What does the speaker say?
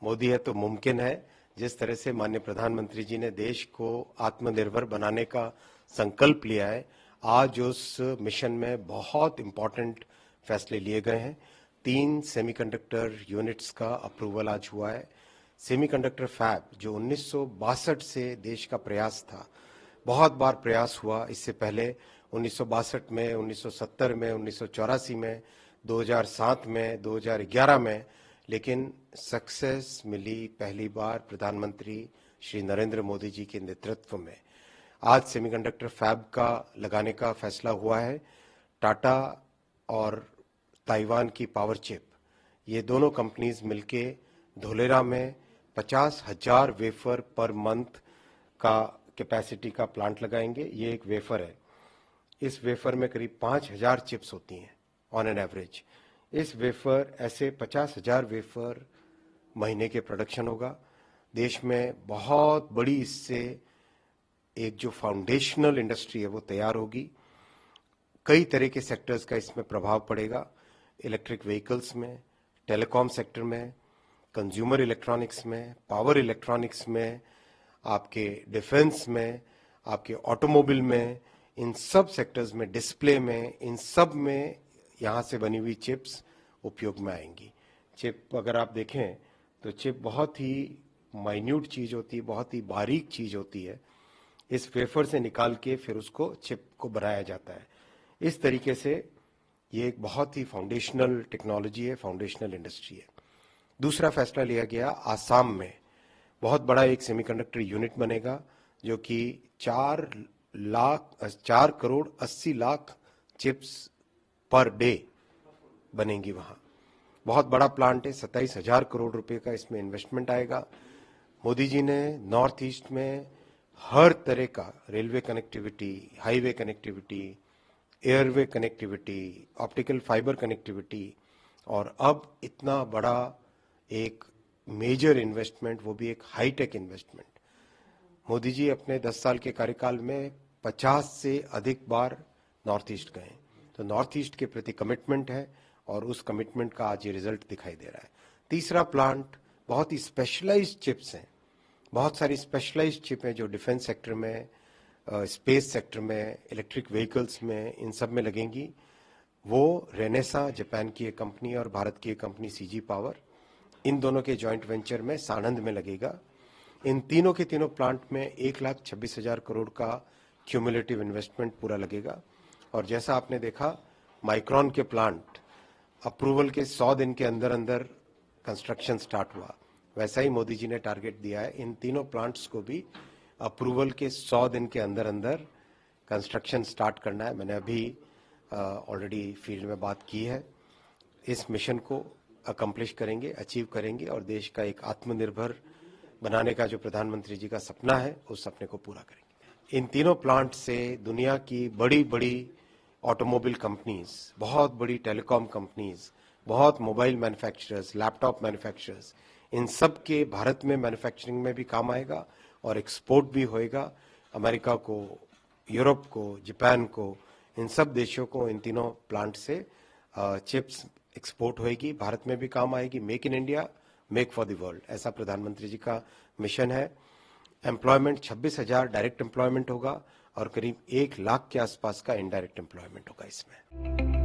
मोदी है तो मुमकिन है। जिस तरह से माननीय प्रधानमंत्री जी ने देश को आत्मनिर्भर बनाने का संकल्प लिया है, आज उस मिशन में बहुत इंपॉर्टेंट फैसले लिए गए हैं। 3 सेमीकंडक्टर यूनिट्स का अप्रूवल आज हुआ है। सेमीकंडक्टर फैब जो 1962 से देश का प्रयास था, बहुत बार प्रयास हुआ। इससे पहले 1962 में, 1970 में, 1984 में, 2007 में, 2011 में, लेकिन सक्सेस मिली पहली बार प्रधानमंत्री श्री नरेंद्र मोदी जी के नेतृत्व में। आज सेमीकंडक्टर फैब का लगाने का फैसला हुआ है। टाटा और ताइवान की पावर चिप, ये दोनों कंपनीज मिलके धोलेरा में 50,000 वेफर पर मंथ का कैपेसिटी का प्लांट लगाएंगे। ये एक वेफर है। इस वेफर में करीब 5,000 चिप्स होती हैं ऑन एन एवरेज। इस वेफर ऐसे 50,000 वेफर महीने के प्रोडक्शन होगा। देश में बहुत बड़ी इससे एक जो फाउंडेशनल इंडस्ट्री है वो तैयार होगी। कई तरह के सेक्टर्स का इसमें प्रभाव पड़ेगा। इलेक्ट्रिक व्हीकल्स में, टेलीकॉम सेक्टर में, कंज्यूमर इलेक्ट्रॉनिक्स में, पावर इलेक्ट्रॉनिक्स में, आपके डिफेंस में, आपके ऑटोमोबाइल में, इन सब सेक्टर्स में, डिस्प्ले में, इन सब में यहाँ से बनी हुई चिप्स उपयोग में आएंगी। चिप अगर आप देखें तो चिप बहुत ही माइन्यूट चीज होती है, बहुत ही बारीक चीज होती है। इस वेफर से निकाल के फिर उसको चिप को बनाया जाता है। इस तरीके से ये एक बहुत ही फाउंडेशनल टेक्नोलॉजी है, फाउंडेशनल इंडस्ट्री है। दूसरा फैसला लिया गया, आसाम में बहुत बड़ा एक सेमीकंडक्टर यूनिट बनेगा जो कि 4 crore 80 lakh chips per day बनेंगी वहां। बहुत बड़ा प्लांट है। 27,000 करोड़ रुपए का इसमें इन्वेस्टमेंट आएगा। मोदी जी ने नॉर्थ ईस्ट में हर तरह का railway connectivity, highway connectivity, airway connectivity, optical fibre connectivity, और अब इतना बड़ा एक मेजर इन्वेस्टमेंट, वो भी एक हाईटेक इन्वेस्टमेंट। मोदी जी अपने 10 साल के कार्यकाल में 50 से अधिक बार नॉर्थ ईस्ट गए। तो नॉर्थ ईस्ट के प्रति कमिटमेंट है और उस कमिटमेंट का आज ये रिजल्ट दिखाई दे रहा है। तीसरा प्लांट, बहुत ही स्पेशलाइज्ड चिप्स हैं, बहुत सारी स्पेशलाइज्ड चिप हैं जो डिफेंस सेक्टर में, स्पेस सेक्टर में, इलेक्ट्रिक व्हीकल्स में, इन सब में लगेंगी। वो रेनेसा जापान की एक कंपनी और भारत की एक कंपनी सीजी पावर, इन दोनों के जॉइंट वेंचर में सानंद में लगेगा। इन तीनों के तीनों प्लांट में 1,26,000 करोड़ का क्यूमुलेटिव इन्वेस्टमेंट पूरा लगेगा। और जैसा आपने देखा, माइक्रॉन के प्लांट अप्रूवल के 100 दिन के अंदर अंदर कंस्ट्रक्शन स्टार्ट हुआ, वैसा ही मोदी जी ने टारगेट दिया है इन तीनों प्लांट्स को भी अप्रूवल के 100 दिन के अंदर अंदर कंस्ट्रक्शन स्टार्ट करना है। मैंने अभी ऑलरेडी फील्ड में बात की है। इस मिशन को अकम्प्लिश करेंगे, अचीव करेंगे और देश का एक आत्मनिर्भर बनाने का जो प्रधानमंत्री जी का सपना है, उस सपने को पूरा करेंगे। इन तीनों प्लांट से दुनिया की बड़ी बड़ी ऑटोमोबाइल कंपनीज, बहुत बड़ी टेलीकॉम कंपनीज, बहुत मोबाइल मैन्युफैक्चरर्स, लैपटॉप मैन्युफैक्चरर्स, इन सब के भारत में मैन्युफैक्चरिंग में भी काम आएगा और एक्सपोर्ट भी होएगा। अमेरिका को, यूरोप को, जापान को, इन सब देशों को इन तीनों प्लांट से चिप्स एक्सपोर्ट होएगी, भारत में भी काम आएगी। Make in India, make for the world, ऐसा प्रधानमंत्री जी का मिशन है। एम्प्लॉयमेंट 26,000 डायरेक्ट एम्प्लॉयमेंट होगा और करीब 1 लाख के आसपास का इनडायरेक्ट एम्प्लॉयमेंट होगा इसमें।